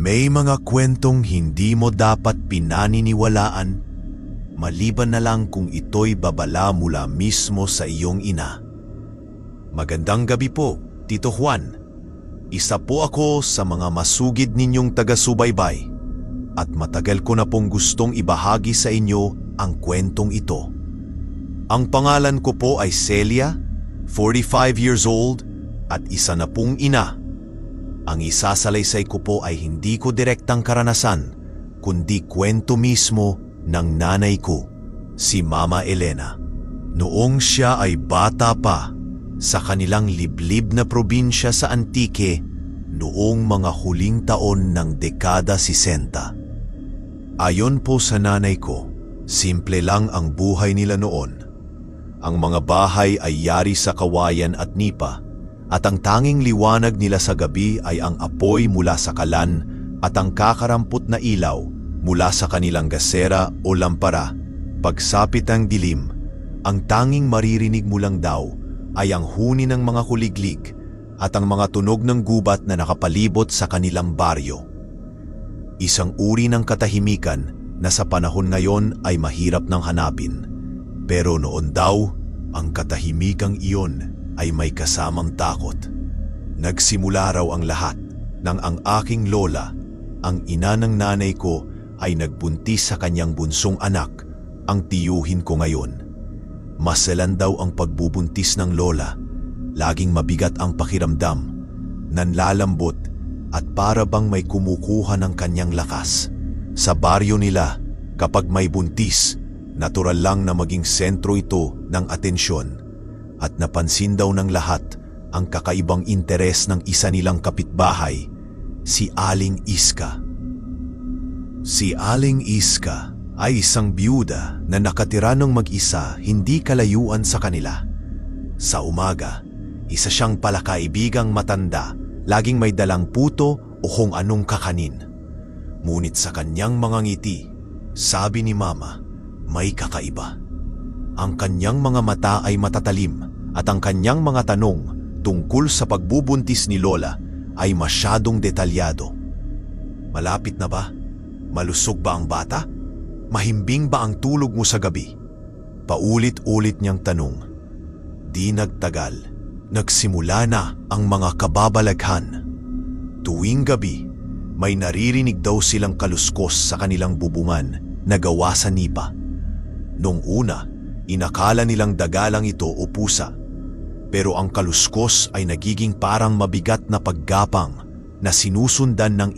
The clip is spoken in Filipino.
May mga kwentong hindi mo dapat pinaniniwalaan, maliban na lang kung ito'y babala mula mismo sa iyong ina. Magandang gabi po, Tito Juan. Isa po ako sa mga masugid ninyong taga-subaybay at matagal ko na pong gustong ibahagi sa inyo ang kwentong ito. Ang pangalan ko po ay Celia, 45 years old at isa na pong ina. Ang isasalaysay ko po ay hindi ko direktang karanasan, kundi kwento mismo ng nanay ko, si Mama Elena. Noong siya ay bata pa, sa kanilang liblib na probinsya sa Antique, noong mga huling taon ng dekada 60. Ayon po sa nanay ko, simple lang ang buhay nila noon. Ang mga bahay ay yari sa kawayan at nipa, at ang tanging liwanag nila sa gabi ay ang apoy mula sa kalan at ang kakarampot na ilaw mula sa kanilang gasera o lampara. Pagsapit ng dilim, ang tanging maririnig mo lang daw ay ang huni ng mga kuliglig at ang mga tunog ng gubat na nakapalibot sa kanilang baryo. Isang uri ng katahimikan na sa panahon ngayon ay mahirap nang hanapin. Pero noon daw, ang katahimikang iyon ay may kasamang takot. Nagsimula raw ang lahat nang ang aking lola, ang ina ng nanay ko, ay nagbuntis sa kanyang bunsong anak, ang tiyuhin ko ngayon. Maselan daw ang pagbubuntis ng lola. Laging mabigat ang pakiramdam, nanlalambot at para bang may kumukuha ng kanyang lakas. Sa baryo nila, kapag may buntis, natural lang na maging sentro ito ng atensyon. At napansin daw ng lahat ang kakaibang interes ng isa nilang kapitbahay, si Aling Iska. Si Aling Iska ay isang biyuda na nakatira ng mag-isa hindi kalayuan sa kanila. Sa umaga, isa siyang palakaibigang matanda, laging may dalang puto o kung anong kakanin. Ngunit sa kanyang mga ngiti, sabi ni Mama, may kakaiba. Ang kanyang mga mata ay matatalim at ang kanyang mga tanong tungkol sa pagbubuntis ni Lola ay masyadong detalyado. Malapit na ba? Malusog ba ang bata? Mahimbing ba ang tulog mo sa gabi? Paulit-ulit niyang tanong. Di nagtagal, nagsimula na ang mga kababalaghan. Tuwing gabi, may naririnig daw silang kaluskos sa kanilang bubungan na gawa sa nipa. Nung una, inakala nilang daga lang ito o pusa. Pero ang kaluskos ay nagiging parang mabigat na paggapang na sinusundan ng